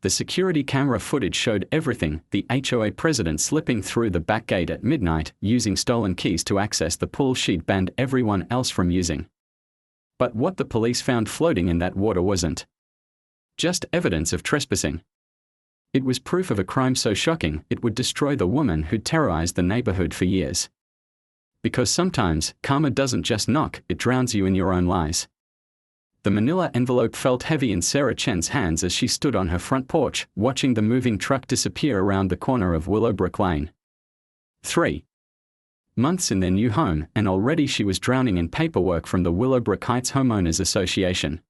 The security camera footage showed everything, the HOA president slipping through the back gate at midnight, using stolen keys to access the pool she'd banned everyone else from using. But what the police found floating in that water wasn't just evidence of trespassing. It was proof of a crime so shocking it would destroy the woman who'd terrorized the neighborhood for years. Because sometimes, karma doesn't just knock, it drowns you in your own lies. The manila envelope felt heavy in Sarah Chen's hands as she stood on her front porch, watching the moving truck disappear around the corner of Willowbrook Lane. 3 months in their new home, and already she was drowning in paperwork from the Willowbrook Heights Homeowners Association.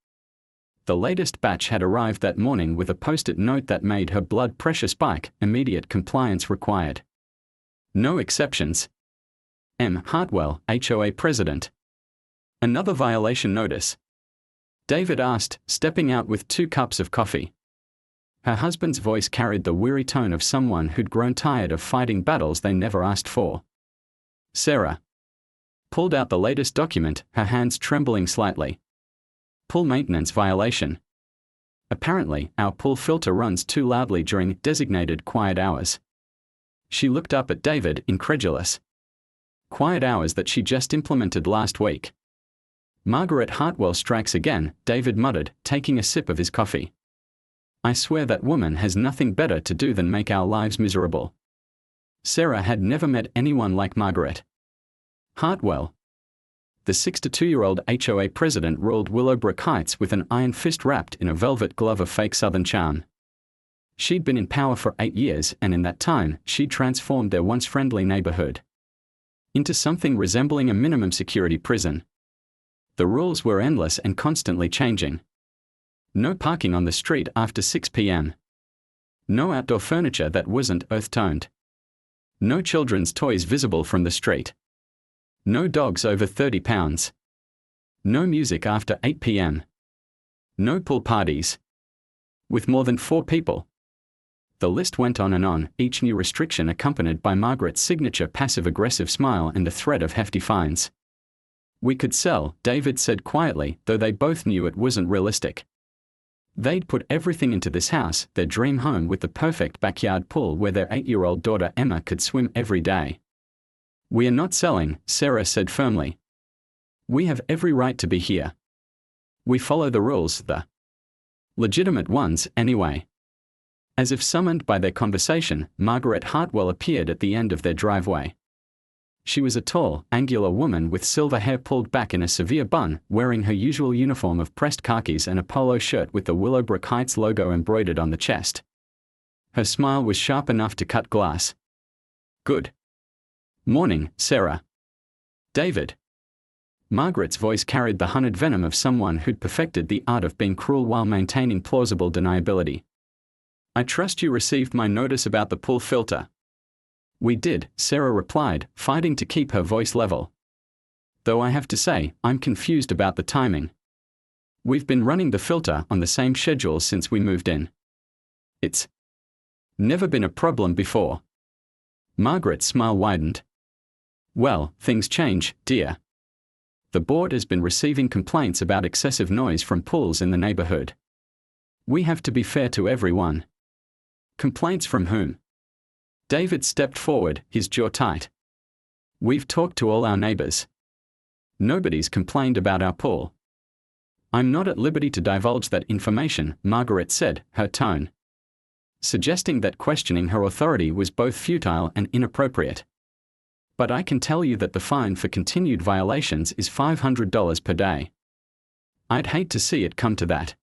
The latest batch had arrived that morning with a post-it note that made her blood pressure spike, immediate compliance required. No exceptions. M. Hartwell, HOA president. Another violation notice. David asked, stepping out with 2 cups of coffee. Her husband's voice carried the weary tone of someone who'd grown tired of fighting battles they never asked for. Sarah pulled out the latest document, her hands trembling slightly. Pool maintenance violation. Apparently, our pool filter runs too loudly during designated quiet hours. She looked up at David, incredulous. Quiet hours that she just implemented last week. Margaret Hartwell strikes again, David muttered, taking a sip of his coffee. I swear that woman has nothing better to do than make our lives miserable. Sarah had never met anyone like Margaret Hartwell. The 62-year-old HOA president ruled Willowbrook Heights with an iron fist wrapped in a velvet glove of fake Southern charm. She'd been in power for 8 years, and in that time, she'd transformed their once friendly neighborhood into something resembling a minimum security prison. The rules were endless and constantly changing. No parking on the street after 6 p.m. No outdoor furniture that wasn't earth-toned. No children's toys visible from the street. No dogs over 30 pounds. No music after 8 p.m. No pool parties with more than 4 people. The list went on and on, each new restriction accompanied by Margaret's signature passive-aggressive smile and the threat of hefty fines. We could sell, David said quietly, though they both knew it wasn't realistic. They'd put everything into this house, their dream home with the perfect backyard pool where their 8-year-old daughter Emma could swim every day. We are not selling, Sarah said firmly. We have every right to be here. We follow the rules, the legitimate ones, anyway. As if summoned by their conversation, Margaret Hartwell appeared at the end of their driveway. She was a tall, angular woman with silver hair pulled back in a severe bun, wearing her usual uniform of pressed khakis and a polo shirt with the Willowbrook Heights logo embroidered on the chest. Her smile was sharp enough to cut glass. Good morning, Sarah. David. Margaret's voice carried the honeyed venom of someone who'd perfected the art of being cruel while maintaining plausible deniability. I trust you received my notice about the pool filter. We did, Sarah replied, fighting to keep her voice level. Though I have to say, I'm confused about the timing. We've been running the filter on the same schedule since we moved in. It's never been a problem before. Margaret's smile widened. Well, things change, dear. The board has been receiving complaints about excessive noise from pools in the neighborhood. We have to be fair to everyone. Complaints from whom? David stepped forward, his jaw tight. We've talked to all our neighbors. Nobody's complained about our pool. I'm not at liberty to divulge that information, Margaret said, her tone suggesting that questioning her authority was both futile and inappropriate. But I can tell you that the fine for continued violations is $500 per day. I'd hate to see it come to that.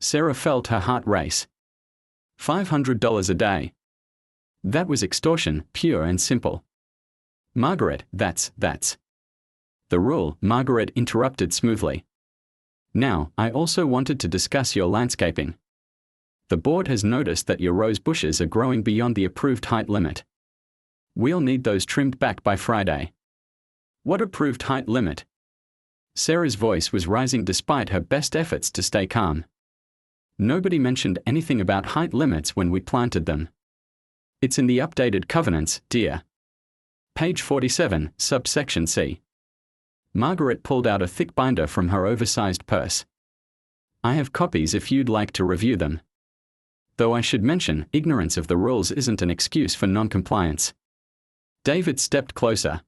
Sarah felt her heart race. $500 a day. That was extortion, pure and simple. Margaret, that's the rule, Margaret interrupted smoothly. Now, I also wanted to discuss your landscaping. The board has noticed that your rose bushes are growing beyond the approved height limit. We'll need those trimmed back by Friday. What approved height limit? Sarah's voice was rising despite her best efforts to stay calm. Nobody mentioned anything about height limits when we planted them. It's in the updated covenants, dear. Page 47, subsection C. Margaret pulled out a thick binder from her oversized purse. I have copies if you'd like to review them. Though I should mention, ignorance of the rules isn't an excuse for non-compliance. David stepped closer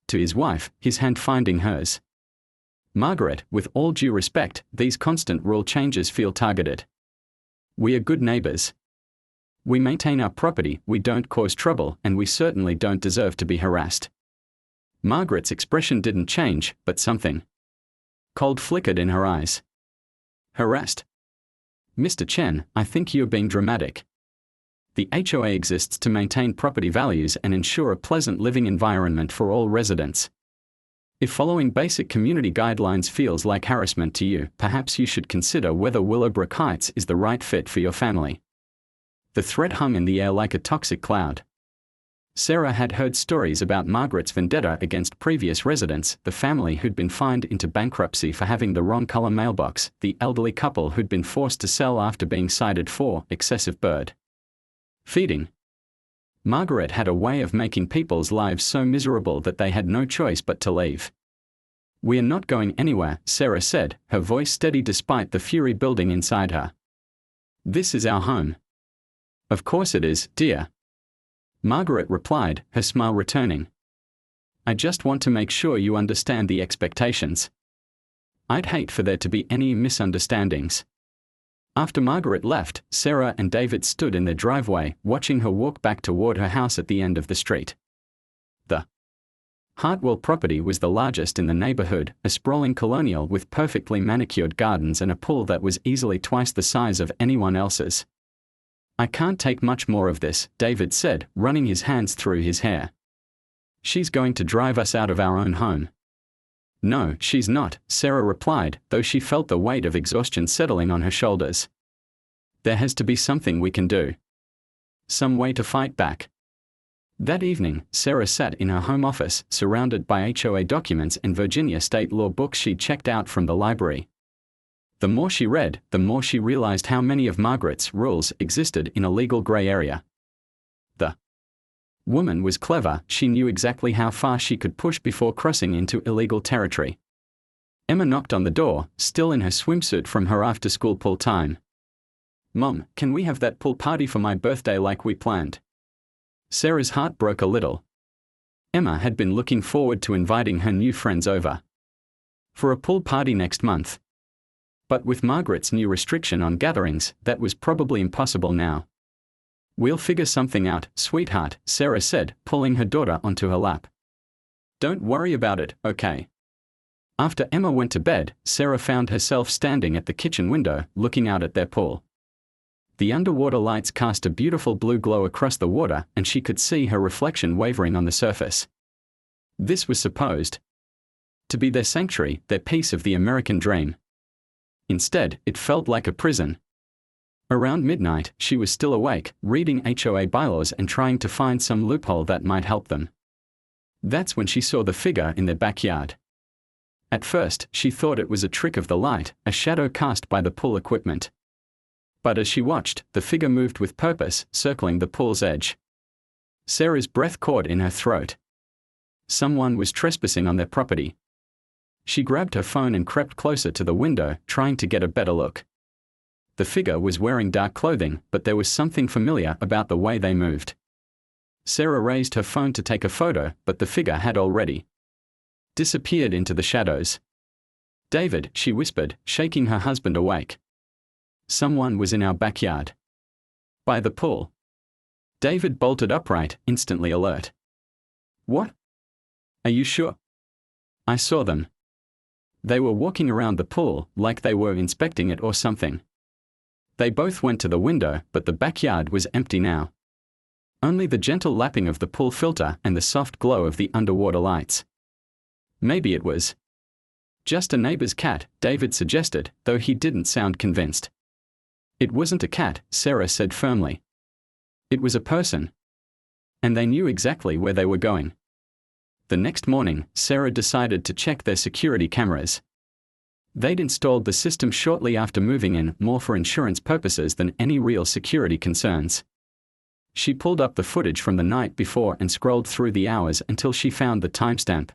to his wife, his hand finding hers. Margaret, with all due respect, these constant rule changes feel targeted. We are good neighbors. We maintain our property, we don't cause trouble, and we certainly don't deserve to be harassed. Margaret's expression didn't change, but something cold flickered in her eyes. Harassed? Mr. Chen, I think you're being dramatic. The HOA exists to maintain property values and ensure a pleasant living environment for all residents. If following basic community guidelines feels like harassment to you, perhaps you should consider whether Willowbrook Heights is the right fit for your family. The threat hung in the air like a toxic cloud. Sarah had heard stories about Margaret's vendetta against previous residents, the family who'd been fined into bankruptcy for having the wrong color mailbox, the elderly couple who'd been forced to sell after being cited for excessive bird feeding. Margaret had a way of making people's lives so miserable that they had no choice but to leave. We are not going anywhere, Sarah said, her voice steady despite the fury building inside her. This is our home. Of course it is, dear. Margaret replied, her smile returning. I just want to make sure you understand the expectations. I'd hate for there to be any misunderstandings. After Margaret left, Sarah and David stood in their driveway, watching her walk back toward her house at the end of the street. The Hartwell property was the largest in the neighborhood, a sprawling colonial with perfectly manicured gardens and a pool that was easily twice the size of anyone else's. I can't take much more of this, David said, running his hands through his hair. She's going to drive us out of our own home. No, she's not, Sarah replied, though she felt the weight of exhaustion settling on her shoulders. There has to be something we can do. Some way to fight back. That evening, Sarah sat in her home office, surrounded by HOA documents and Virginia state law books she'd checked out from the library. The more she read, the more she realized how many of Margaret's rules existed in a legal gray area. The woman was clever, she knew exactly how far she could push before crossing into illegal territory. Emma knocked on the door, still in her swimsuit from her after-school pool time. Mom, can we have that pool party for my birthday like we planned? Sarah's heart broke a little. Emma had been looking forward to inviting her new friends over for a pool party next month. But with Margaret's new restriction on gatherings, that was probably impossible now. We'll figure something out, sweetheart, Sarah said, pulling her daughter onto her lap. Don't worry about it, okay? After Emma went to bed, Sarah found herself standing at the kitchen window, looking out at their pool. The underwater lights cast a beautiful blue glow across the water, and she could see her reflection wavering on the surface. This was supposed to be their sanctuary, their piece of the American dream. Instead, it felt like a prison. Around midnight, she was still awake, reading HOA bylaws and trying to find some loophole that might help them. That's when she saw the figure in their backyard. At first, she thought it was a trick of the light, a shadow cast by the pool equipment. But as she watched, the figure moved with purpose, circling the pool's edge. Sarah's breath caught in her throat. Someone was trespassing on their property. She grabbed her phone and crept closer to the window, trying to get a better look. The figure was wearing dark clothing, but there was something familiar about the way they moved. Sarah raised her phone to take a photo, but the figure had already disappeared into the shadows. David, she whispered, shaking her husband awake. Someone was in our backyard. By the pool. David bolted upright, instantly alert. What? Are you sure? I saw them. They were walking around the pool, like they were inspecting it or something. They both went to the window, but the backyard was empty now. Only the gentle lapping of the pool filter and the soft glow of the underwater lights. Maybe it was just a neighbor's cat, David suggested, though he didn't sound convinced. It wasn't a cat, Sarah said firmly. It was a person. And they knew exactly where they were going. The next morning, Sarah decided to check their security cameras. They'd installed the system shortly after moving in, more for insurance purposes than any real security concerns. She pulled up the footage from the night before and scrolled through the hours until she found the timestamp.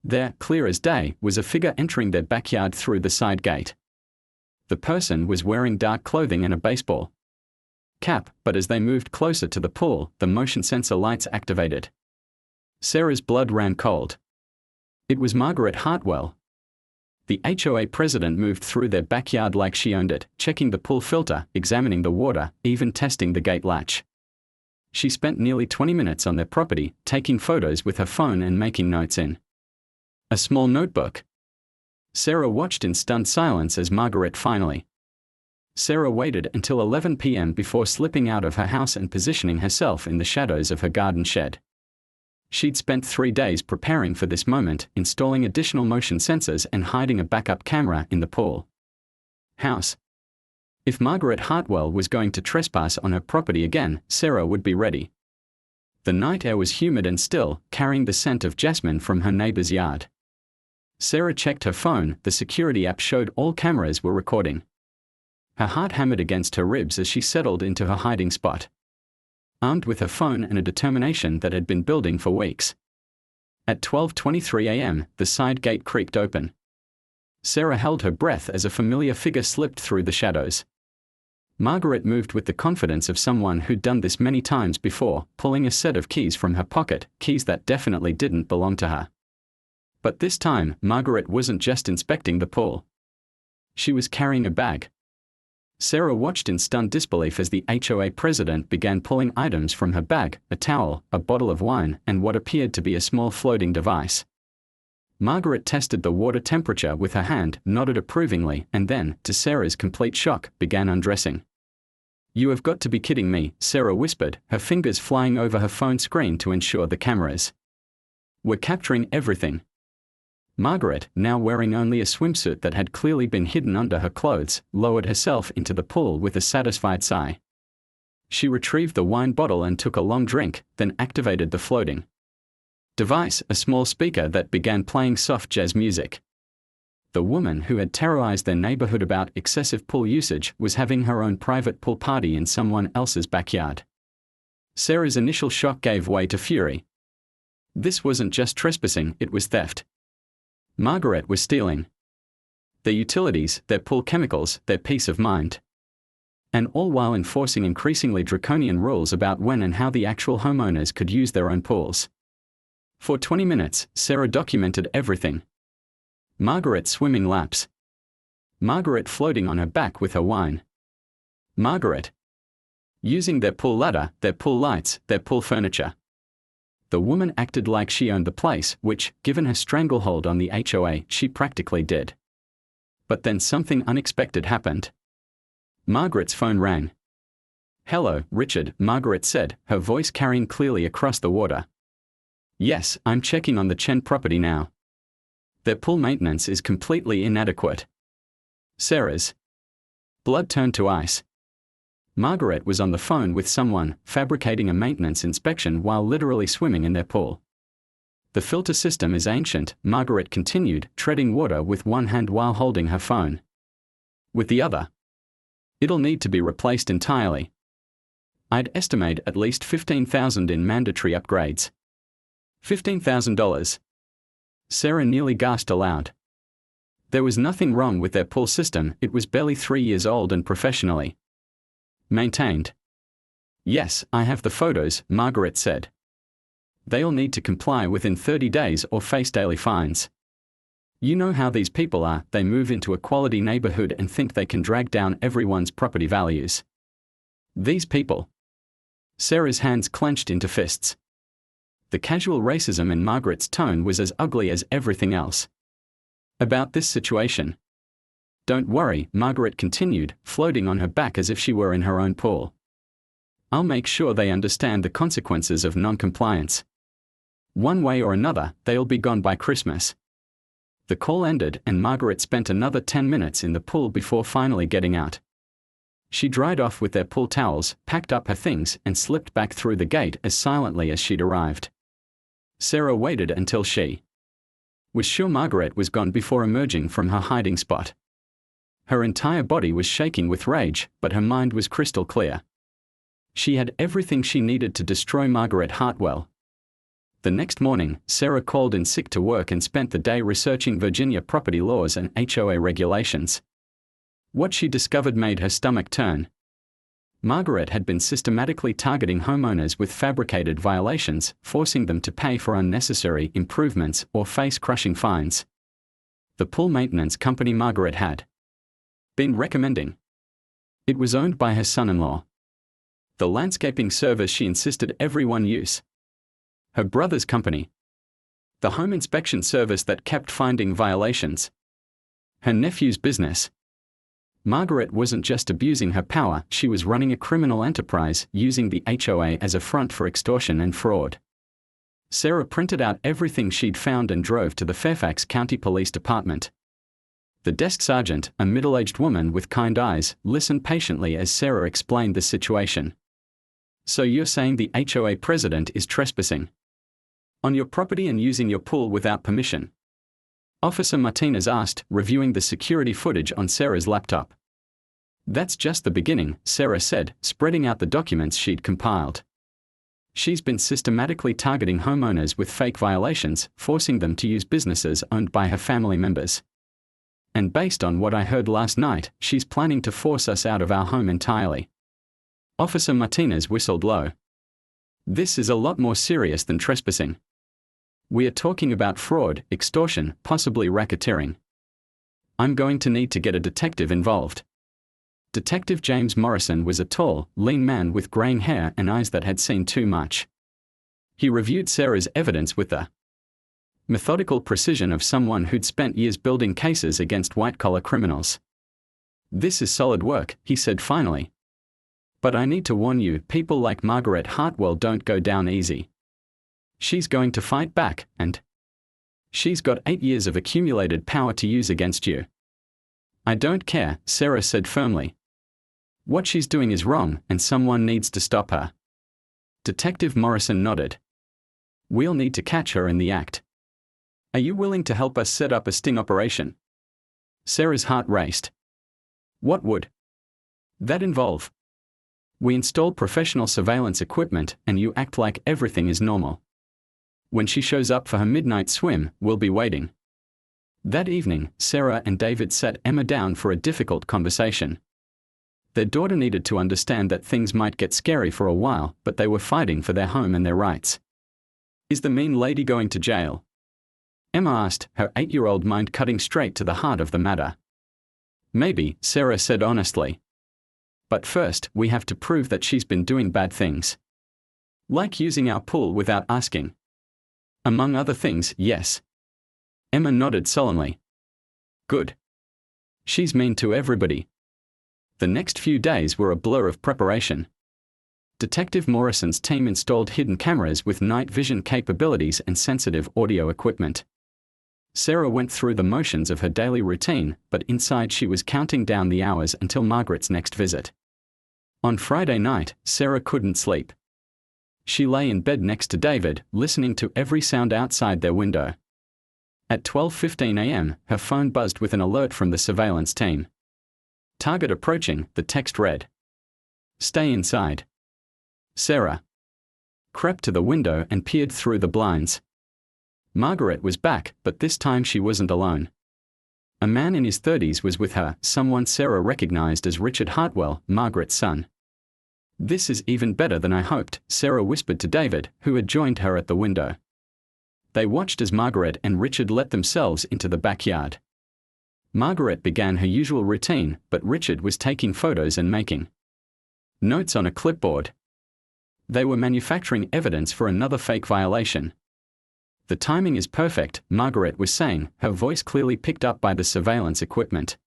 There, clear as day, was a figure entering their backyard through the side gate. The person was wearing dark clothing and a baseball cap, but as they moved closer to the pool, the motion sensor lights activated. Sarah's blood ran cold. It was Margaret Hartwell. The HOA president moved through their backyard like she owned it, checking the pool filter, examining the water, even testing the gate latch. She spent nearly 20 minutes on their property, taking photos with her phone and making notes in a small notebook. Sarah watched in stunned silence as Margaret finally. Sarah waited until 11 p.m. before slipping out of her house and positioning herself in the shadows of her garden shed. She'd spent 3 days preparing for this moment, installing additional motion sensors and hiding a backup camera in the pool house. If Margaret Hartwell was going to trespass on her property again, Sarah would be ready. The night air was humid and still, carrying the scent of jasmine from her neighbor's yard. Sarah checked her phone. The security app showed all cameras were recording. Her heart hammered against her ribs as she settled into her hiding spot, armed with her phone and a determination that had been building for weeks. At 12:23 a.m., the side gate creaked open. Sarah held her breath as a familiar figure slipped through the shadows. Margaret moved with the confidence of someone who'd done this many times before, pulling a set of keys from her pocket, keys that definitely didn't belong to her. But this time, Margaret wasn't just inspecting the pool. She was carrying a bag. Sarah watched in stunned disbelief as the HOA president began pulling items from her bag: a towel, a bottle of wine, and what appeared to be a small floating device. Margaret tested the water temperature with her hand, nodded approvingly, and then, to Sarah's complete shock, began undressing. "You have got to be kidding me," Sarah whispered, her fingers flying over her phone screen to ensure the cameras were capturing everything. Margaret, now wearing only a swimsuit that had clearly been hidden under her clothes, lowered herself into the pool with a satisfied sigh. She retrieved the wine bottle and took a long drink, then activated the floating device, a small speaker that began playing soft jazz music. The woman who had terrorized their neighborhood about excessive pool usage was having her own private pool party in someone else's backyard. Sarah's initial shock gave way to fury. This wasn't just trespassing, it was theft. Margaret was stealing their utilities, their pool chemicals, their peace of mind. And all while enforcing increasingly draconian rules about when and how the actual homeowners could use their own pools. For 20 minutes, Sarah documented everything. Margaret swimming laps. Margaret floating on her back with her wine. Margaret using their pool ladder, their pool lights, their pool furniture. The woman acted like she owned the place, which, given her stranglehold on the HOA, she practically did. But then something unexpected happened. Margaret's phone rang. "Hello, Richard," Margaret said, her voice carrying clearly across the water. "Yes, I'm checking on the Chen property now. Their pool maintenance is completely inadequate." Sarah's blood turned to ice. Margaret was on the phone with someone, fabricating a maintenance inspection while literally swimming in their pool. "The filter system is ancient," Margaret continued, treading water with one hand while holding her phone with the other. "It'll need to be replaced entirely. I'd estimate at least $15,000 in mandatory upgrades." $15,000. Sarah nearly gasped aloud. There was nothing wrong with their pool system, it was barely 3 years old and professionally maintained. "Yes, I have the photos," Margaret said. "They'll need to comply within 30 days or face daily fines. You know how these people are, they move into a quality neighborhood and think they can drag down everyone's property values. These people." Sarah's hands clenched into fists. The casual racism in Margaret's tone was as ugly as everything else about this situation. "Don't worry," Margaret continued, floating on her back as if she were in her own pool. "I'll make sure they understand the consequences of non-compliance. One way or another, they'll be gone by Christmas." The call ended and Margaret spent another 10 minutes in the pool before finally getting out. She dried off with their pool towels, packed up her things, and slipped back through the gate as silently as she'd arrived. Sarah waited until she was sure Margaret was gone before emerging from her hiding spot. Her entire body was shaking with rage, but her mind was crystal clear. She had everything she needed to destroy Margaret Hartwell. The next morning, Sarah called in sick to work and spent the day researching Virginia property laws and HOA regulations. What she discovered made her stomach turn. Margaret had been systematically targeting homeowners with fabricated violations, forcing them to pay for unnecessary improvements or face crushing fines. The pool maintenance company Margaret had been recommending. It was owned by her son-in-law. The landscaping service she insisted everyone use. Her brother's company. The home inspection service that kept finding violations. Her nephew's business. Margaret wasn't just abusing her power, she was running a criminal enterprise, using the HOA as a front for extortion and fraud. Sarah printed out everything she'd found and drove to the Fairfax County Police Department. The desk sergeant, a middle-aged woman with kind eyes, listened patiently as Sarah explained the situation. "So you're saying the HOA president is trespassing on your property and using your pool without permission?" Officer Martinez asked, reviewing the security footage on Sarah's laptop. "That's just the beginning," Sarah said, spreading out the documents she'd compiled. "She's been systematically targeting homeowners with fake violations, forcing them to use businesses owned by her family members. And based on what I heard last night, she's planning to force us out of our home entirely." Officer Martinez whistled low. "This is a lot more serious than trespassing. We are talking about fraud, extortion, possibly racketeering. I'm going to need to get a detective involved." Detective James Morrison was a tall, lean man with graying hair and eyes that had seen too much. He reviewed Sarah's evidence with the methodical precision of someone who'd spent years building cases against white-collar criminals. "This is solid work," he said finally. "But I need to warn you, people like Margaret Hartwell don't go down easy. She's going to fight back, and she's got 8 years of accumulated power to use against you." "I don't care," Sarah said firmly. "What she's doing is wrong, and someone needs to stop her." Detective Morrison nodded. "We'll need to catch her in the act. Are you willing to help us set up a sting operation?" Sarah's heart raced. "What would that involve?" "We install professional surveillance equipment, and you act like everything is normal. When she shows up for her midnight swim, we'll be waiting." That evening, Sarah and David sat Emma down for a difficult conversation. Their daughter needed to understand that things might get scary for a while, but they were fighting for their home and their rights. "Is the mean lady going to jail?" Emma asked, her 8-year-old mind cutting straight to the heart of the matter. "Maybe," Sarah said honestly. "But first, we have to prove that she's been doing bad things. Like using our pool without asking." "Among other things, yes." Emma nodded solemnly. "Good. She's mean to everybody." The next few days were a blur of preparation. Detective Morrison's team installed hidden cameras with night vision capabilities and sensitive audio equipment. Sarah went through the motions of her daily routine, but inside she was counting down the hours until Margaret's next visit. On Friday night, Sarah couldn't sleep. She lay in bed next to David, listening to every sound outside their window. At 12:15 a.m., her phone buzzed with an alert from the surveillance team. "Target approaching," the text read. "Stay inside." Sarah crept to the window and peered through the blinds. Margaret was back, but this time she wasn't alone. A man in his 30s was with her, someone Sarah recognized as Richard Hartwell, Margaret's son. "This is even better than I hoped," Sarah whispered to David, who had joined her at the window. They watched as Margaret and Richard let themselves into the backyard. Margaret began her usual routine, but Richard was taking photos and making notes on a clipboard. They were manufacturing evidence for another fake violation. "The timing is perfect," Margaret was saying, her voice clearly picked up by the surveillance equipment.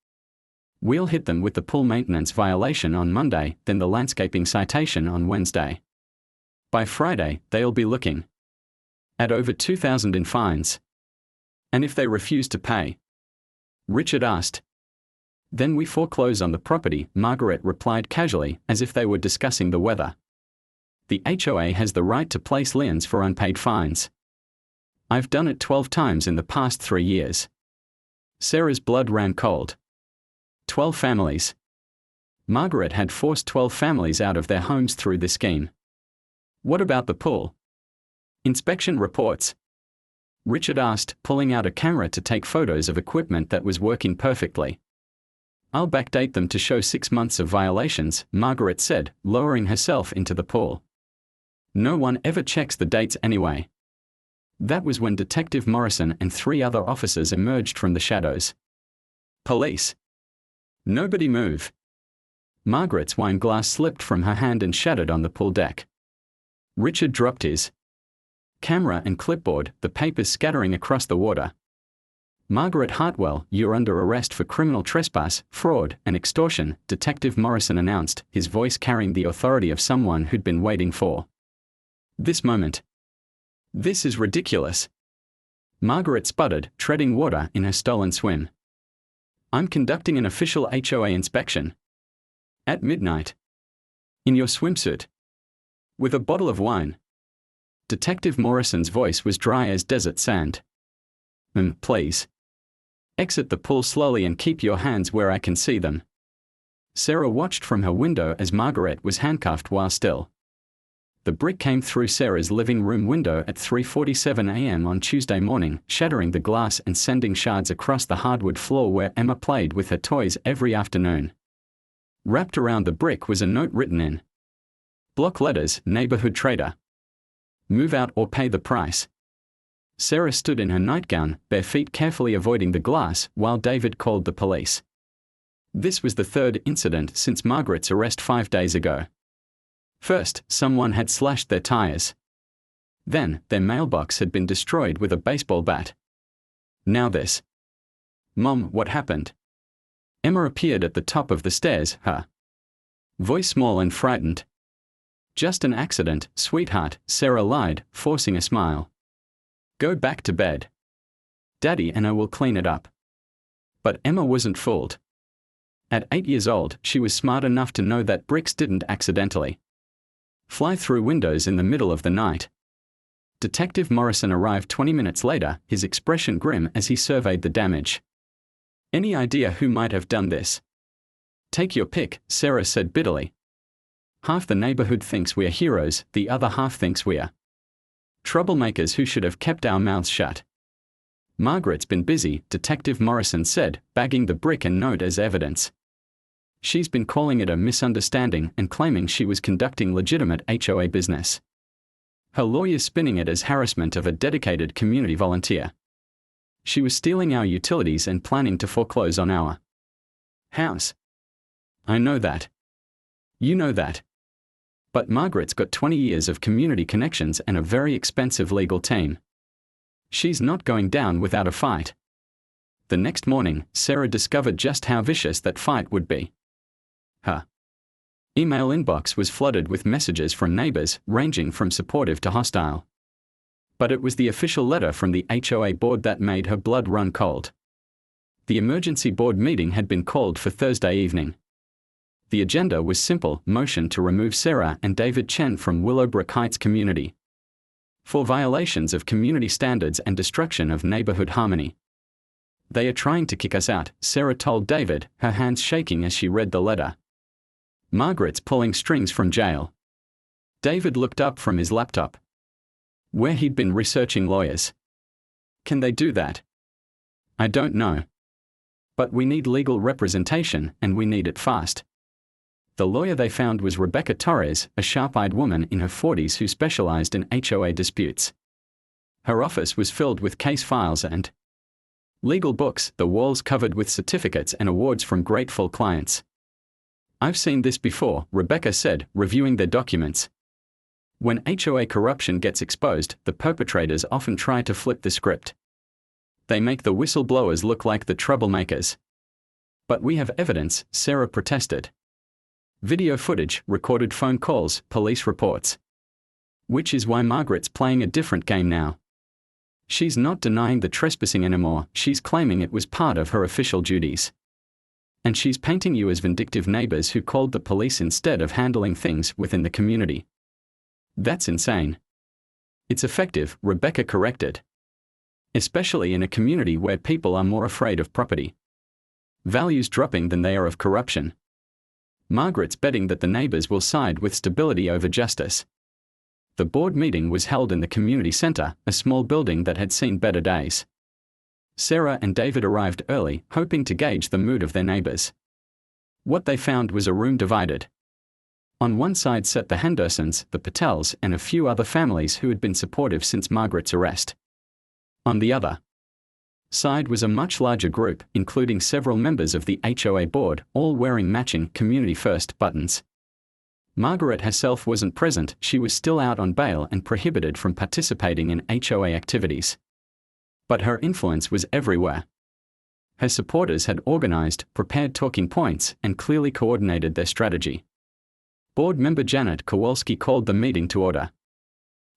"We'll hit them with the pool maintenance violation on Monday, then the landscaping citation on Wednesday. By Friday, they'll be looking at over $2,000 in fines." "And if they refuse to pay?" Richard asked. "Then we foreclose on the property," Margaret replied casually, as if they were discussing the weather. "The HOA has the right to place liens for unpaid fines. I've done it 12 times in the past 3 years." Sarah's blood ran cold. 12 families. Margaret had forced 12 families out of their homes through this scheme. "What about the pool inspection reports?" Richard asked, pulling out a camera to take photos of equipment that was working perfectly. I'll backdate them to show 6 months of violations, Margaret said, lowering herself into the pool. No one ever checks the dates anyway. That was when Detective Morrison and 3 other officers emerged from the shadows. Police. Nobody move. Margaret's wine glass slipped from her hand and shattered on the pool deck. Richard dropped his camera and clipboard, the papers scattering across the water. Margaret Hartwell, you're under arrest for criminal trespass, fraud, and extortion, Detective Morrison announced, his voice carrying the authority of someone who'd been waiting for this moment. This is ridiculous. Margaret sputtered, treading water in her stolen swim. I'm conducting an official HOA inspection. At midnight. In your swimsuit. With a bottle of wine. Detective Morrison's voice was dry as desert sand. Please. Exit the pool slowly and keep your hands where I can see them. Sarah watched from her window as Margaret was handcuffed while still. The brick came through Sarah's living room window at 3:47 a.m. on Tuesday morning, shattering the glass and sending shards across the hardwood floor where Emma played with her toys every afternoon. Wrapped around the brick was a note written in block letters, neighborhood trader. Move out or pay the price. Sarah stood in her nightgown, bare feet carefully avoiding the glass, while David called the police. This was the 3rd incident since Margaret's arrest 5 days ago. First, someone had slashed their tires. Then, their mailbox had been destroyed with a baseball bat. Now this. Mom, what happened? Emma appeared at the top of the stairs, her voice small and frightened. Just an accident, sweetheart, Sarah lied, forcing a smile. Go back to bed. Daddy and I will clean it up. But Emma wasn't fooled. At 8 years old, she was smart enough to know that bricks didn't accidentally fly through windows in the middle of the night. Detective Morrison arrived 20 minutes later, his expression grim as he surveyed the damage. Any idea who might have done this? Take your pick, Sarah said bitterly. Half the neighborhood thinks we're heroes, the other half thinks we're troublemakers who should have kept our mouths shut. Margaret's been busy, Detective Morrison said, bagging the brick and note as evidence. She's been calling it a misunderstanding and claiming she was conducting legitimate HOA business. Her lawyer's spinning it as harassment of a dedicated community volunteer. She was stealing our utilities and planning to foreclose on our house. I know that. You know that. But Margaret's got 20 years of community connections and a very expensive legal team. She's not going down without a fight. The next morning, Sarah discovered just how vicious that fight would be. Her email inbox was flooded with messages from neighbors, ranging from supportive to hostile. But it was the official letter from the HOA board that made her blood run cold. The emergency board meeting had been called for Thursday evening. The agenda was simple: motion to remove Sarah and David Chen from Willowbrook Heights community for violations of community standards and destruction of neighborhood harmony. They are trying to kick us out, Sarah told David, her hands shaking as she read the letter. Margaret's pulling strings from jail. David looked up from his laptop, where he'd been researching lawyers. Can they do that? I don't know. But we need legal representation, and we need it fast. The lawyer they found was Rebecca Torres, a sharp-eyed woman in her 40s who specialized in HOA disputes. Her office was filled with case files and legal books, the walls covered with certificates and awards from grateful clients. I've seen this before, Rebecca said, reviewing their documents. When HOA corruption gets exposed, the perpetrators often try to flip the script. They make the whistleblowers look like the troublemakers. But we have evidence, Sarah protested. Video footage, recorded phone calls, police reports. Which is why Margaret's playing a different game now. She's not denying the trespassing anymore, she's claiming it was part of her official duties. And she's painting you as vindictive neighbors who called the police instead of handling things within the community. That's insane. It's effective, Rebecca corrected. Especially in a community where people are more afraid of property values dropping than they are of corruption. Margaret's betting that the neighbors will side with stability over justice. The board meeting was held in the community center, a small building that had seen better days. Sarah and David arrived early, hoping to gauge the mood of their neighbors. What they found was a room divided. On one side sat the Hendersons, the Patels, and a few other families who had been supportive since Margaret's arrest. On the other side was a much larger group, including several members of the HOA board, all wearing matching Community First buttons. Margaret herself wasn't present, she was still out on bail and prohibited from participating in HOA activities. But her influence was everywhere. Her supporters had organized, prepared talking points, and clearly coordinated their strategy. Board member Janet Kowalski called the meeting to order.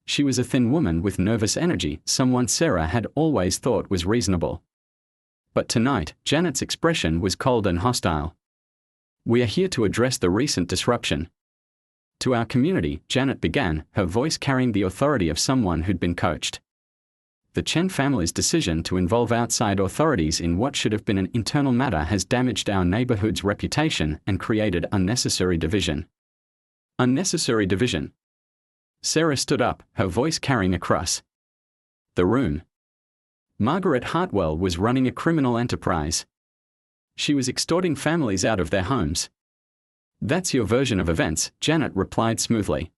She was a thin woman with nervous energy, someone Sarah had always thought was reasonable. But tonight, Janet's expression was cold and hostile. "We are here to address the recent disruption to our community," Janet began, her voice carrying the authority of someone who'd been coached. "The Chen family's decision to involve outside authorities in what should have been an internal matter has damaged our neighborhood's reputation and created unnecessary division." Unnecessary division. Sarah stood up, her voice carrying across the room. Margaret Hartwell was running a criminal enterprise. She was extorting families out of their homes. "That's your version of events," Janet replied smoothly.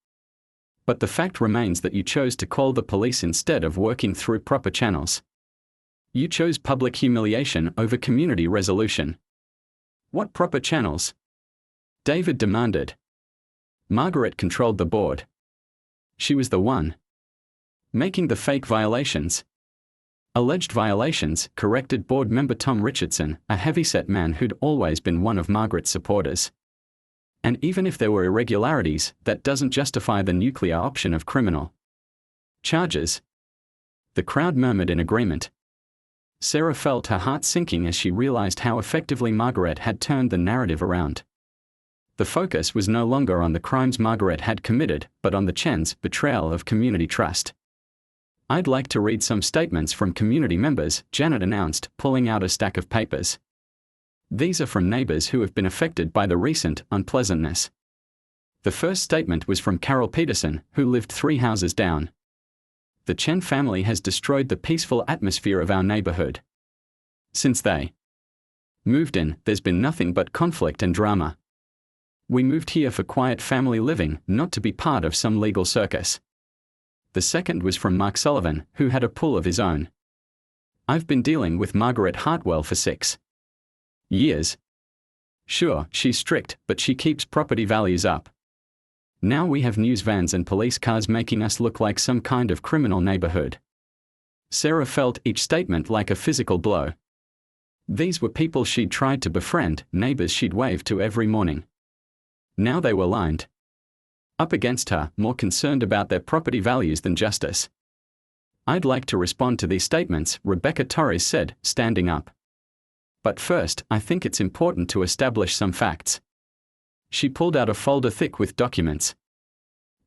"But the fact remains that you chose to call the police instead of working through proper channels. You chose public humiliation over community resolution." "What proper channels?" David demanded. Margaret controlled the board. She was the one making the fake violations. "Alleged violations," corrected board member Tom Richardson, a heavyset man who'd always been one of Margaret's supporters. "And even if there were irregularities, that doesn't justify the nuclear option of criminal charges." The crowd murmured in agreement. Sarah felt her heart sinking as she realized how effectively Margaret had turned the narrative around. The focus was no longer on the crimes Margaret had committed, but on the Chen's betrayal of community trust. "I'd like to read some statements from community members," Janet announced, pulling out a stack of papers. "These are from neighbors who have been affected by the recent unpleasantness." The first statement was from Carol Peterson, who lived 3 houses down. "The Chen family has destroyed the peaceful atmosphere of our neighborhood. Since they moved in, there's been nothing but conflict and drama. We moved here for quiet family living, not to be part of some legal circus." The second was from Mark Sullivan, who had a pool of his own. "I've been dealing with Margaret Hartwell for 6 years. Sure, she's strict, but she keeps property values up. Now we have news vans and police cars making us look like some kind of criminal neighborhood." Sarah felt each statement like a physical blow. These were people she'd tried to befriend, neighbors she'd waved to every morning. Now they were lined up against her, more concerned about their property values than justice. "I'd like to respond to these statements," Rebecca Torres said, standing up. "But first, I think it's important to establish some facts." She pulled out a folder thick with documents.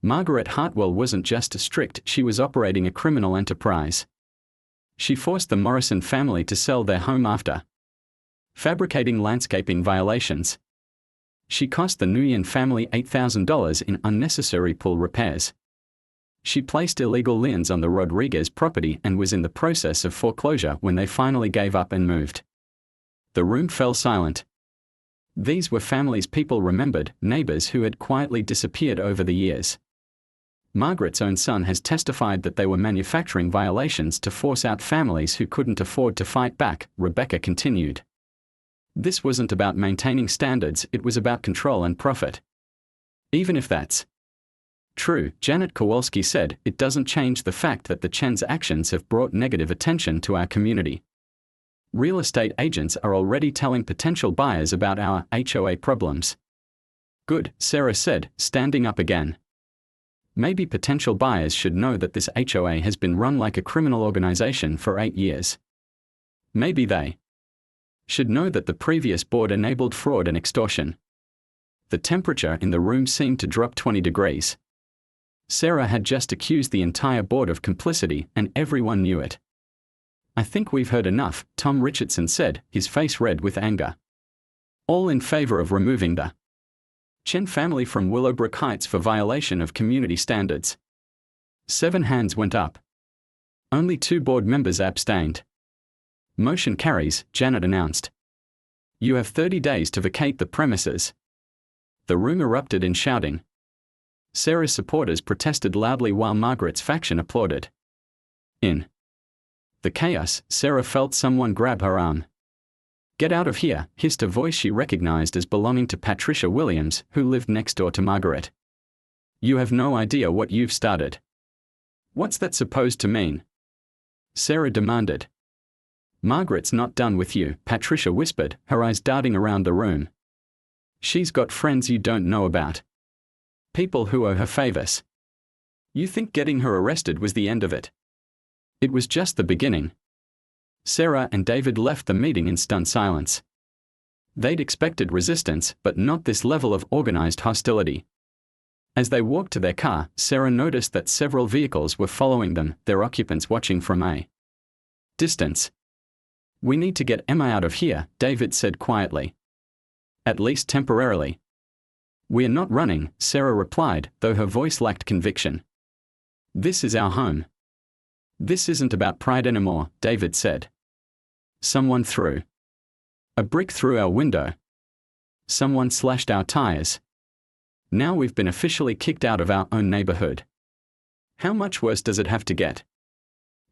Margaret Hartwell wasn't just strict, she was operating a criminal enterprise. She forced the Morrison family to sell their home after fabricating landscaping violations. She cost the Nguyen family $8,000 in unnecessary pool repairs. She placed illegal liens on the Rodriguez property and was in the process of foreclosure when they finally gave up and moved. The room fell silent. These were families people remembered, neighbors who had quietly disappeared over the years. Margaret's own son has testified that they were manufacturing violations to force out families who couldn't afford to fight back, Rebecca continued. This wasn't about maintaining standards, it was about control and profit. Even if that's true, Janet Kowalski said, it doesn't change the fact that the Chen's actions have brought negative attention to our community. Real estate agents are already telling potential buyers about our HOA problems. "Good," Sarah said, standing up again. "Maybe potential buyers should know that this HOA has been run like a criminal organization for 8 years. Maybe they should know that the previous board enabled fraud and extortion." The temperature in the room seemed to drop 20 degrees. Sarah had just accused the entire board of complicity, and everyone knew it. "I think we've heard enough," Tom Richardson said, his face red with anger. "All in favor of removing the Chen family from Willowbrook Heights for violation of community standards?" 7 hands went up. Only 2 board members abstained. "Motion carries," Janet announced. You have 30 days to vacate the premises. The room erupted in shouting. Sarah's supporters protested loudly while Margaret's faction applauded. In the chaos, Sarah felt someone grab her arm. "Get out of here," hissed a voice she recognized as belonging to Patricia Williams, who lived next door to Margaret. "You have no idea what you've started." "What's that supposed to mean?" Sarah demanded. "Margaret's not done with you," Patricia whispered, her eyes darting around the room. "She's got friends you don't know about. People who owe her favors. You think getting her arrested was the end of it?" It was just the beginning. Sarah and David left the meeting in stunned silence. They'd expected resistance, but not this level of organized hostility. As they walked to their car, Sarah noticed that several vehicles were following them, their occupants watching from a distance. "We need to get Emma out of here," David said quietly. "At least temporarily." "We're not running," Sarah replied, though her voice lacked conviction. "This is our home." "This isn't about pride anymore," David said. "Someone threw a brick through our window. Someone slashed our tires. Now we've been officially kicked out of our own neighborhood. How much worse does it have to get?"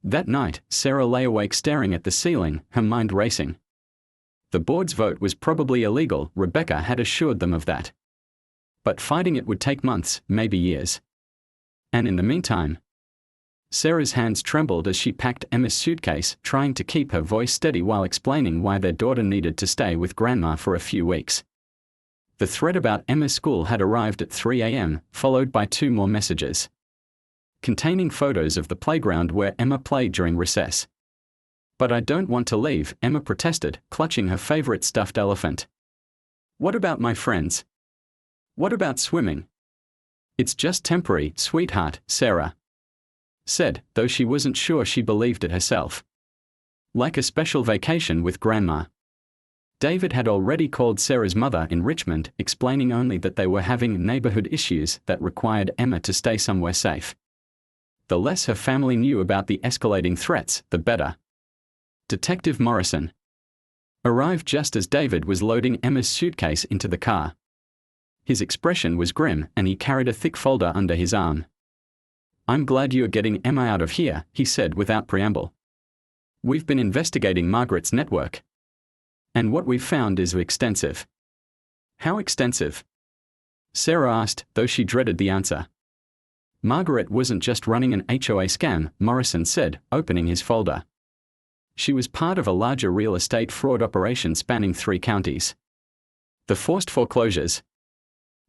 That night, Sarah lay awake staring at the ceiling, her mind racing. The board's vote was probably illegal, Rebecca had assured them of that. But fighting it would take months, maybe years. And in the meantime, Sarah's hands trembled as she packed Emma's suitcase, trying to keep her voice steady while explaining why their daughter needed to stay with Grandma for a few weeks. The thread about Emma's school had arrived at 3 a.m., followed by 2 more messages, containing photos of the playground where Emma played during recess. "But I don't want to leave," Emma protested, clutching her favorite stuffed elephant. "What about my friends? What about swimming?" "It's just temporary, sweetheart," Sarah said, though she wasn't sure she believed it herself. Like a special vacation with Grandma. David had already called Sarah's mother in Richmond, explaining only that they were having neighborhood issues that required Emma to stay somewhere safe. The less her family knew about the escalating threats, the better. Detective Morrison arrived just as David was loading Emma's suitcase into the car. His expression was grim, and he carried a thick folder under his arm. "I'm glad you're getting Emma out of here," he said without preamble. "We've been investigating Margaret's network. And what we've found is extensive." "How extensive?" Sarah asked, though she dreaded the answer. "Margaret wasn't just running an HOA scam," Morrison said, opening his folder. "She was part of a larger real estate fraud operation spanning 3 counties. The forced foreclosures,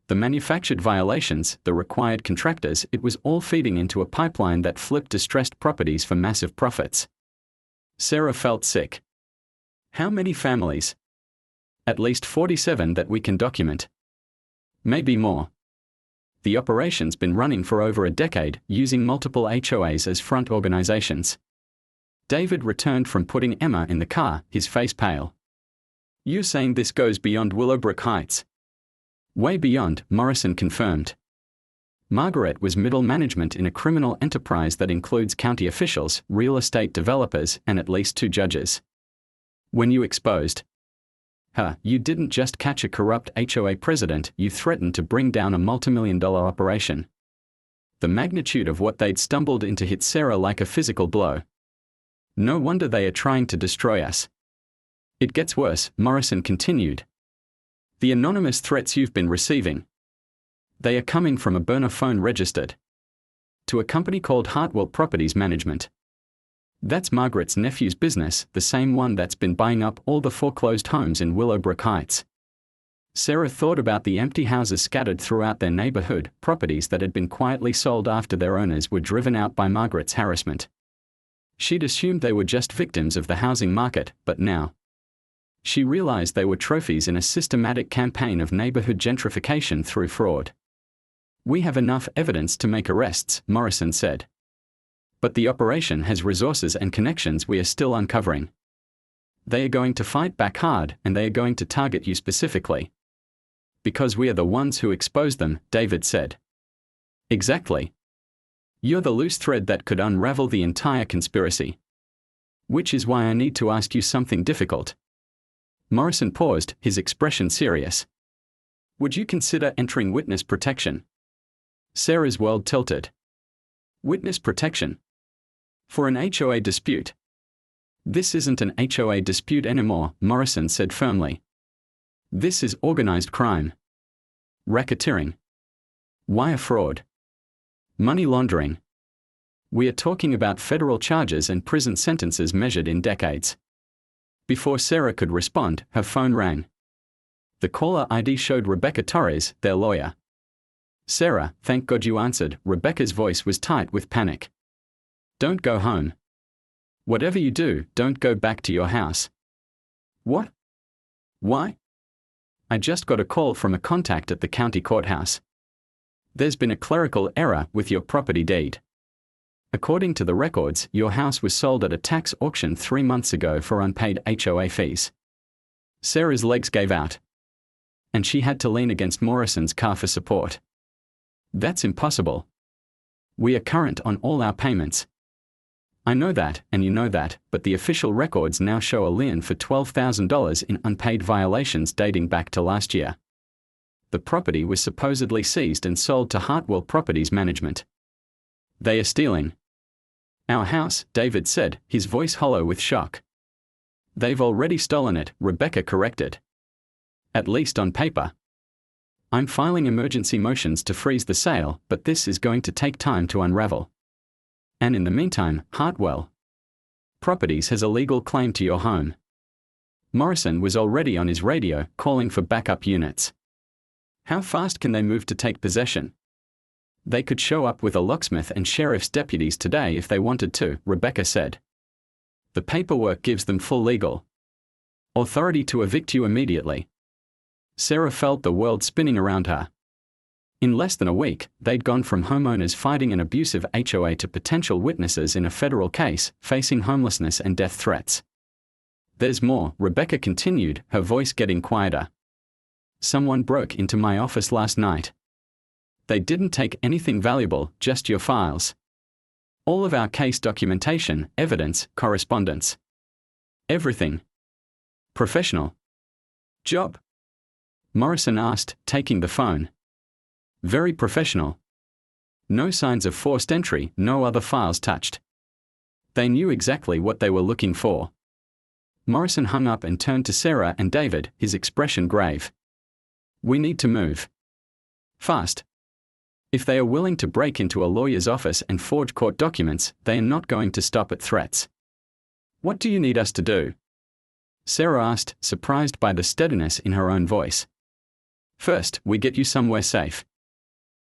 the manufactured violations, the required contractors, it was all feeding into a pipeline that flipped distressed properties for massive profits." Sarah felt sick. "How many families?" "At least 47 that we can document. Maybe more. The operation's been running for over a decade, using multiple HOAs as front organizations." David returned from putting Emma in the car, his face pale. "You're saying this goes beyond Willowbrook Heights?" "Way beyond," Morrison confirmed. Margaret was middle management in a criminal enterprise that includes county officials, real estate developers, and at least 2 judges. When you exposed her, you didn't just catch a corrupt HOA president, you threatened to bring down a multimillion-dollar operation. The magnitude of what they'd stumbled into hit Sarah like a physical blow. "No wonder they are trying to destroy us." "It gets worse," Morrison continued. "The anonymous threats you've been receiving, they are coming from a burner phone registered to a company called Hartwell Properties Management. That's Margaret's nephew's business, the same one that's been buying up all the foreclosed homes in Willowbrook Heights." Sarah thought about the empty houses scattered throughout their neighborhood, properties that had been quietly sold after their owners were driven out by Margaret's harassment. She'd assumed they were just victims of the housing market, but now she realized they were trophies in a systematic campaign of neighborhood gentrification through fraud. "We have enough evidence to make arrests," Morrison said. "But the operation has resources and connections we are still uncovering. They are going to fight back hard, and they are going to target you specifically. Because we are the ones who exposed them," David said. "Exactly. You're the loose thread that could unravel the entire conspiracy. Which is why I need to ask you something difficult. Morrison paused, his expression serious. Would you consider entering witness protection? Sarah's world tilted. Witness protection? For an HOA dispute? This isn't an HOA dispute anymore, Morrison said firmly. This is organized crime. Racketeering. Wire fraud. Money laundering. We are talking about federal charges and prison sentences measured in decades. Before Sarah could respond, her phone rang. The caller ID showed Rebecca Torres, their lawyer. Sarah, thank God you answered. Rebecca's voice was tight with panic. Don't go home. Whatever you do, don't go back to your house. What? Why? I just got a call from a contact at the county courthouse. There's been a clerical error with your property deed. According to the records, your house was sold at a tax auction 3 months ago for unpaid HOA fees. Sarah's legs gave out, and she had to lean against Morrison's car for support. That's impossible. We are current on all our payments. I know that, and you know that, but the official records now show a lien for $12,000 in unpaid violations dating back to last year. The property was supposedly seized and sold to Hartwell Properties Management. They are stealing our house, David said, his voice hollow with shock. They've already stolen it, Rebecca corrected. At least on paper. I'm filing emergency motions to freeze the sale, but this is going to take time to unravel. And in the meantime, Hartwell Properties has a legal claim to your home. Morrison was already on his radio, calling for backup units. How fast can they move to take possession? They could show up with a locksmith and sheriff's deputies today if they wanted to, Rebecca said. The paperwork gives them full legal authority to evict you immediately. Sarah felt the world spinning around her. In less than a week, they'd gone from homeowners fighting an abusive HOA to potential witnesses in a federal case, facing homelessness and death threats. There's more, Rebecca continued, her voice getting quieter. Someone broke into my office last night. They didn't take anything valuable, just your files. All of our case documentation, evidence, correspondence. Everything. Professional job? Morrison asked, taking the phone. Very professional. No signs of forced entry, no other files touched. They knew exactly what they were looking for. Morrison hung up and turned to Sarah and David, his expression grave. We need to move fast. If they are willing to break into a lawyer's office and forge court documents, they are not going to stop at threats. What do you need us to do? Sarah asked, surprised by the steadiness in her own voice. First, we get you somewhere safe.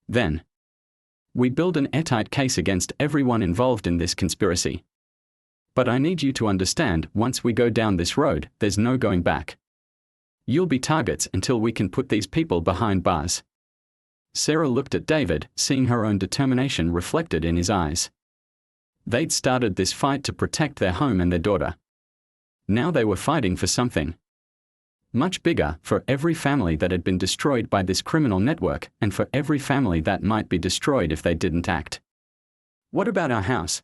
Then, we build an airtight case against everyone involved in this conspiracy. But I need you to understand, once we go down this road, there's no going back. You'll be targets until we can put these people behind bars. Sarah looked at David, seeing her own determination reflected in his eyes. They'd started this fight to protect their home and their daughter. Now they were fighting for something much bigger, for every family that had been destroyed by this criminal network, and for every family that might be destroyed if they didn't act. What about our house?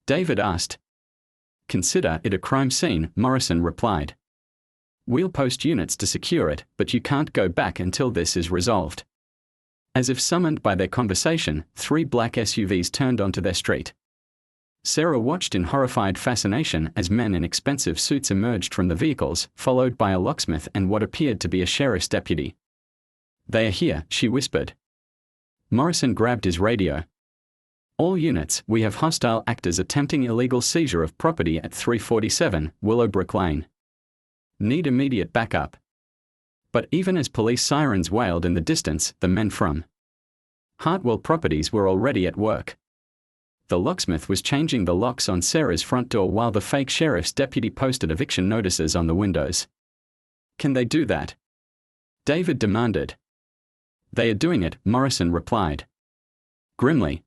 David asked. Consider it a crime scene, Morrison replied. We'll post units to secure it, but you can't go back until this is resolved. As if summoned by their conversation, 3 black SUVs turned onto their street. Sarah watched in horrified fascination as men in expensive suits emerged from the vehicles, followed by a locksmith and what appeared to be a sheriff's deputy. They are here, she whispered. Morrison grabbed his radio. All units, we have hostile actors attempting illegal seizure of property at 347 Willowbrook Lane. Need immediate backup. But even as police sirens wailed in the distance, the men from Hartwell Properties were already at work. The locksmith was changing the locks on Sarah's front door while the fake sheriff's deputy posted eviction notices on the windows. Can they do that? David demanded. They are doing it, Morrison replied grimly.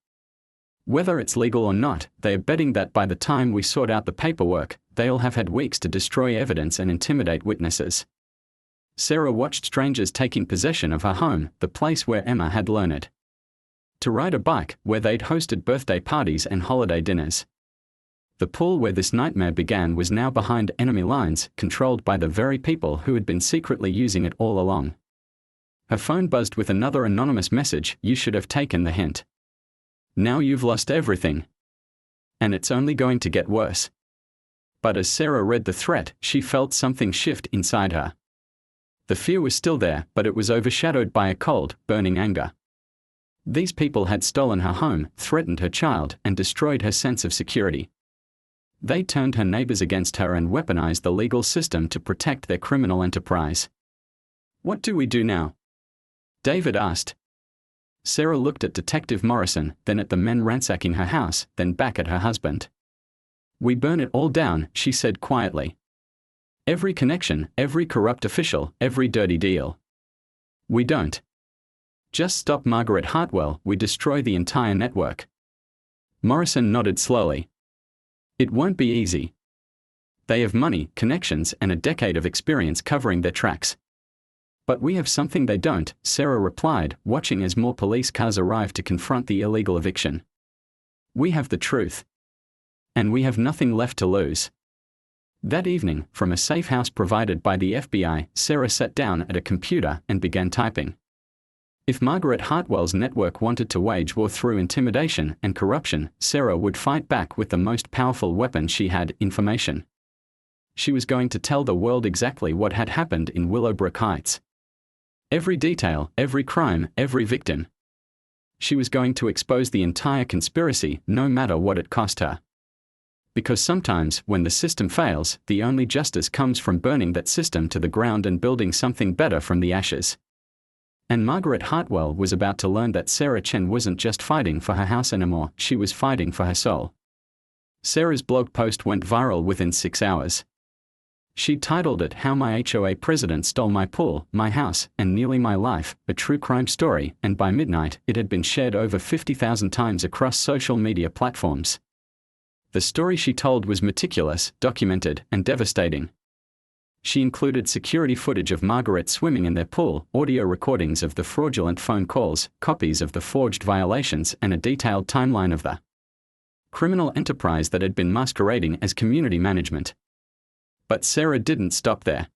Whether it's legal or not, they are betting that by the time we sort out the paperwork, they'll have had weeks to destroy evidence and intimidate witnesses. Sarah watched strangers taking possession of her home, the place where Emma had learned to ride a bike, where they'd hosted birthday parties and holiday dinners. The pool where this nightmare began was now behind enemy lines, controlled by the very people who had been secretly using it all along. Her phone buzzed with another anonymous message: "You should have taken the hint. Now you've lost everything. And it's only going to get worse." But as Sarah read the threat, she felt something shift inside her. The fear was still there, but it was overshadowed by a cold, burning anger. These people had stolen her home, threatened her child, and destroyed her sense of security. They turned her neighbors against her and weaponized the legal system to protect their criminal enterprise. "What do we do now?" David asked. Sarah looked at Detective Morrison, then at the men ransacking her house, then back at her husband. "We burn it all down," she said quietly. "Every connection, every corrupt official, every dirty deal. We don't just stop Margaret Hartwell, we destroy the entire network." Morrison nodded slowly. "It won't be easy. They have money, connections, and a decade of experience covering their tracks." "But we have something they don't," Sarah replied, watching as more police cars arrived to confront the illegal eviction. "We have the truth. And we have nothing left to lose." That evening, from a safe house provided by the FBI, Sarah sat down at a computer and began typing. If Margaret Hartwell's network wanted to wage war through intimidation and corruption, Sarah would fight back with the most powerful weapon she had: information. She was going to tell the world exactly what had happened in Willowbrook Heights. Every detail, every crime, every victim. She was going to expose the entire conspiracy, no matter what it cost her. Because sometimes, when the system fails, the only justice comes from burning that system to the ground and building something better from the ashes. And Margaret Hartwell was about to learn that Sarah Chen wasn't just fighting for her house anymore, she was fighting for her soul. Sarah's blog post went viral within 6 hours. She titled it "How My HOA President Stole My Pool, My House, and Nearly My Life, a True Crime Story," and by midnight, it had been shared over 50,000 times across social media platforms. The story she told was meticulous, documented, and devastating. She included security footage of Margaret swimming in their pool, audio recordings of the fraudulent phone calls, copies of the forged violations, and a detailed timeline of the criminal enterprise that had been masquerading as community management. But Sarah didn't stop there.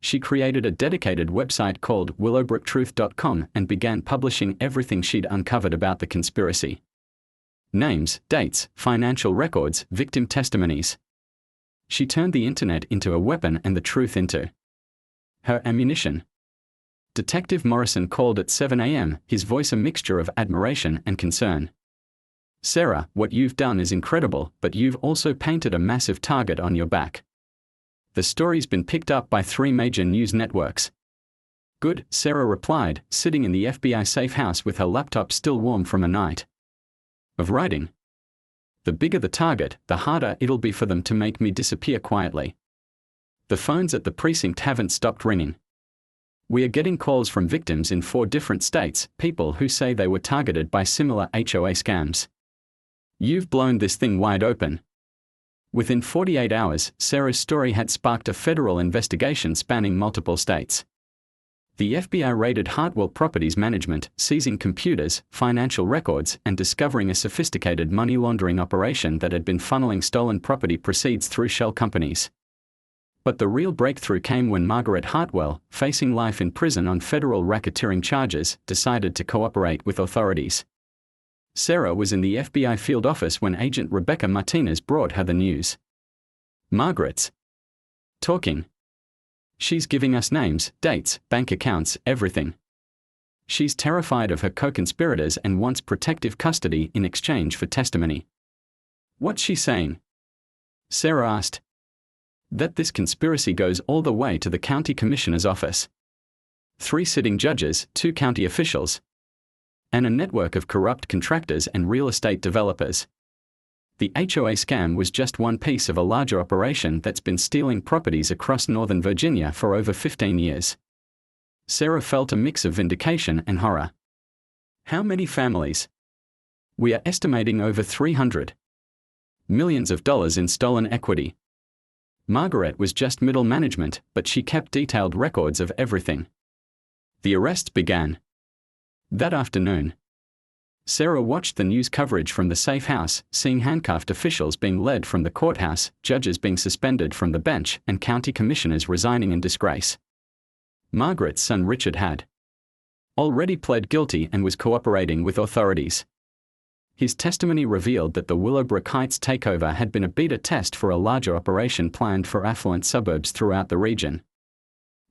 She created a dedicated website called willowbrooktruth.com and began publishing everything she'd uncovered about the conspiracy. Names, dates, financial records, victim testimonies. She turned the internet into a weapon and the truth into her ammunition. Detective Morrison called at 7 a.m., his voice a mixture of admiration and concern. "Sarah, what you've done is incredible, but you've also painted a massive target on your back. The story's been picked up by 3 major news networks." "Good," Sarah replied, sitting in the FBI safe house with her laptop still warm from a night of writing. "The bigger the target, the harder it'll be for them to make me disappear quietly. The phones at the precinct haven't stopped ringing. We are getting calls from victims in 4 different states, people who say they were targeted by similar HOA scams. You've blown this thing wide open." Within 48 hours, Sarah's story had sparked a federal investigation spanning multiple states. The FBI raided Hartwell Properties Management, seizing computers, financial records, and discovering a sophisticated money laundering operation that had been funneling stolen property proceeds through shell companies. But the real breakthrough came when Margaret Hartwell, facing life in prison on federal racketeering charges, decided to cooperate with authorities. Sarah was in the FBI field office when Agent Rebecca Martinez brought her the news. "Margaret's talking. She's giving us names, dates, bank accounts, everything. She's terrified of her co-conspirators and wants protective custody in exchange for testimony." "What's she saying?" Sarah asked. "That this conspiracy goes all the way to the county commissioner's office. 3 sitting judges, 2 county officials, and a network of corrupt contractors and real estate developers. The HOA scam was just one piece of a larger operation that's been stealing properties across Northern Virginia for over 15 years. Sarah felt a mix of vindication and horror. "How many families?" "We are estimating over 300. Millions of dollars in stolen equity." Margaret was just middle management, but she kept detailed records of everything. The arrests began that afternoon. Sarah watched the news coverage from the safe house, seeing handcuffed officials being led from the courthouse, judges being suspended from the bench, and county commissioners resigning in disgrace. Margaret's son Richard had already pled guilty and was cooperating with authorities. His testimony revealed that the Willowbrook Heights takeover had been a beta test for a larger operation planned for affluent suburbs throughout the region.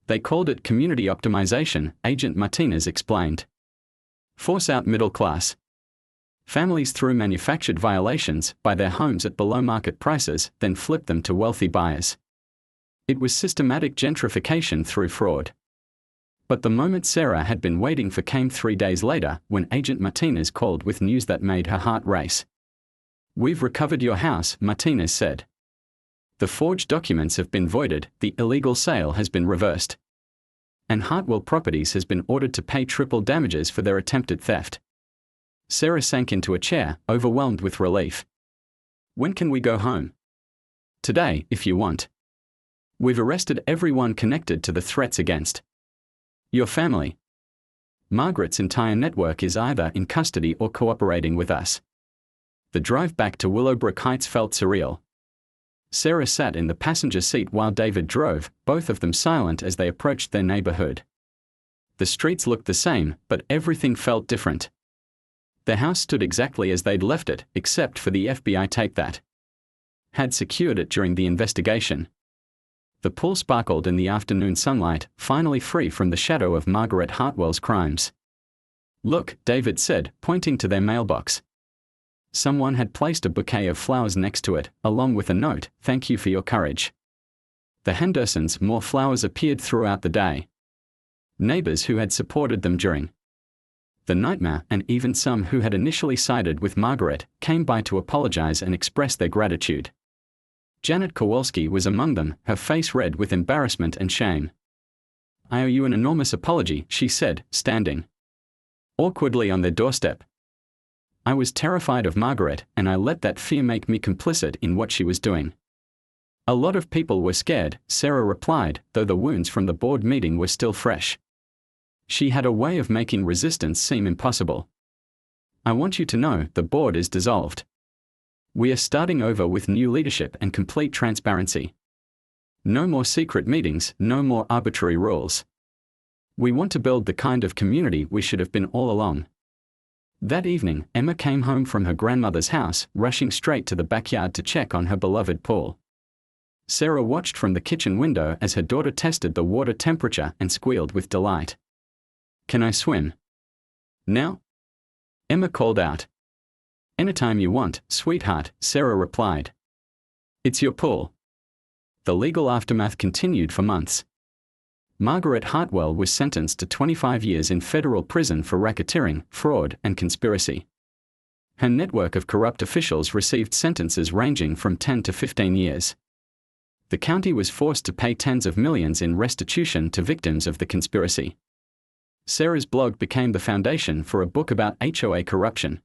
They called it community optimization, Agent Martinez explained. Force out middle class families through manufactured violations, buy their homes at below market prices, then flip them to wealthy buyers. It was systematic gentrification through fraud. But the moment Sarah had been waiting for came 3 days later, when Agent Martinez called with news that made her heart race. "We've recovered your house," Martinez said. "The forged documents have been voided, the illegal sale has been reversed. And Hartwell Properties has been ordered to pay triple damages for their attempted theft." Sarah sank into a chair, overwhelmed with relief. "When can we go home?" "Today, if you want. We've arrested everyone connected to the threats against your family. Margaret's entire network is either in custody or cooperating with us." The drive back to Willowbrook Heights felt surreal. Sarah sat in the passenger seat while David drove, both of them silent as they approached their neighborhood. The streets looked the same, but everything felt different. The house stood exactly as they'd left it, except for the FBI tape that had secured it during the investigation. The pool sparkled in the afternoon sunlight, finally free from the shadow of Margaret Hartwell's crimes. "Look," David said, pointing to their mailbox. Someone had placed a bouquet of flowers next to it, along with a note, "Thank you for your courage." The Hendersons, more flowers appeared throughout the day. Neighbors who had supported them during the nightmare, and even some who had initially sided with Margaret, came by to apologize and express their gratitude. Janet Kowalski was among them, her face red with embarrassment and shame. "I owe you an enormous apology," she said, standing awkwardly on their doorstep. "I was terrified of Margaret, and I let that fear make me complicit in what she was doing." "A lot of people were scared," Sarah replied, though the wounds from the board meeting were still fresh. She had a way of making resistance seem impossible. "I want you to know, the board is dissolved. We are starting over with new leadership and complete transparency. No more secret meetings, no more arbitrary rules. We want to build the kind of community we should have been all along." That evening, Emma came home from her grandmother's house, rushing straight to the backyard to check on her beloved pool. Sarah watched from the kitchen window as her daughter tested the water temperature and squealed with delight. "Can I swim now?" Emma called out. "Anytime you want, sweetheart," Sarah replied. "It's your pool." The legal aftermath continued for months. Margaret Hartwell was sentenced to 25 years in federal prison for racketeering, fraud, and conspiracy. Her network of corrupt officials received sentences ranging from 10 to 15 years. The county was forced to pay tens of millions in restitution to victims of the conspiracy. Sarah's blog became the foundation for a book about HOA corruption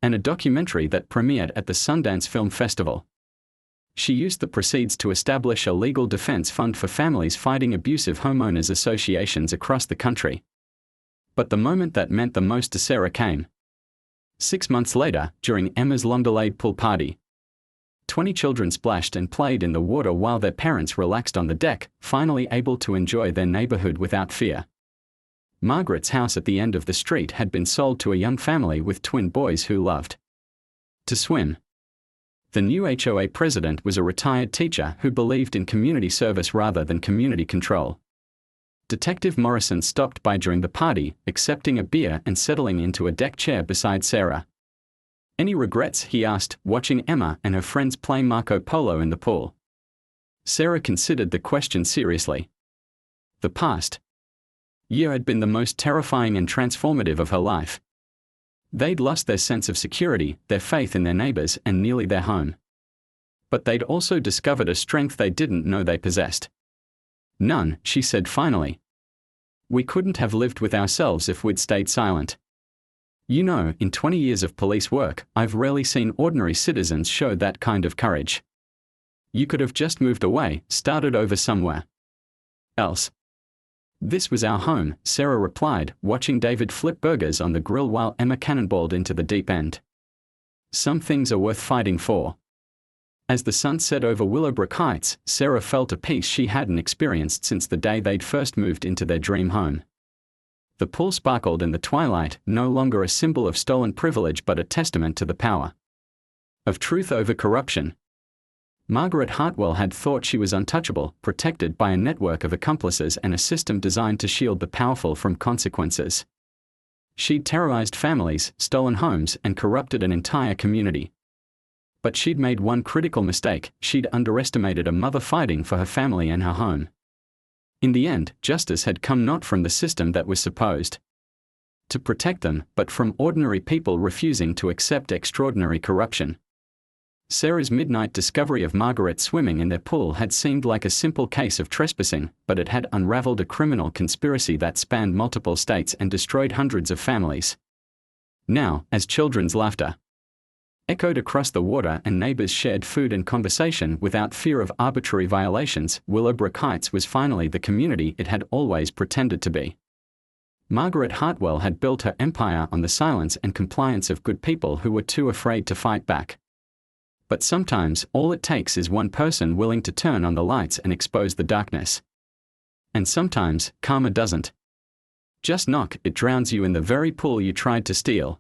and a documentary that premiered at the Sundance Film Festival. She used the proceeds to establish a legal defense fund for families fighting abusive homeowners associations across the country. But the moment that meant the most to Sarah came 6 months later, during Emma's long-delayed pool party. 20 children splashed and played in the water while their parents relaxed on the deck, finally able to enjoy their neighborhood without fear. Margaret's house at the end of the street had been sold to a young family with twin boys who loved to swim. The new HOA president was a retired teacher who believed in community service rather than community control. Detective Morrison stopped by during the party, accepting a beer and settling into a deck chair beside Sarah. "Any regrets?" he asked, watching Emma and her friends play Marco Polo in the pool. Sarah considered the question seriously. The past year had been the most terrifying and transformative of her life. They'd lost their sense of security, their faith in their neighbors, and nearly their home. But they'd also discovered a strength they didn't know they possessed. "None," she said finally. "We couldn't have lived with ourselves if we'd stayed silent. You know, in 20 years of police work, I've rarely seen ordinary citizens show that kind of courage. You could have just moved away, started over somewhere else. "This was our home," Sarah replied, watching David flip burgers on the grill while Emma cannonballed into the deep end. Some things are worth fighting for. As the sun set over Willowbrook Heights, Sarah felt a peace she hadn't experienced since the day they'd first moved into their dream home. The pool sparkled in the twilight, no longer a symbol of stolen privilege but a testament to the power of truth over corruption. Margaret Hartwell had thought she was untouchable, protected by a network of accomplices and a system designed to shield the powerful from consequences. She'd terrorized families, stolen homes, and corrupted an entire community. But she'd made one critical mistake: she'd underestimated a mother fighting for her family and her home. In the end, justice had come not from the system that was supposed to protect them, but from ordinary people refusing to accept extraordinary corruption. Sarah's midnight discovery of Margaret swimming in their pool had seemed like a simple case of trespassing, but it had unraveled a criminal conspiracy that spanned multiple states and destroyed hundreds of families. Now, as children's laughter echoed across the water and neighbors shared food and conversation without fear of arbitrary violations, Willowbrook Heights was finally the community it had always pretended to be. Margaret Hartwell had built her empire on the silence and compliance of good people who were too afraid to fight back. But sometimes, all it takes is one person willing to turn on the lights and expose the darkness. And sometimes, karma doesn't just knock, it drowns you in the very pool you tried to steal.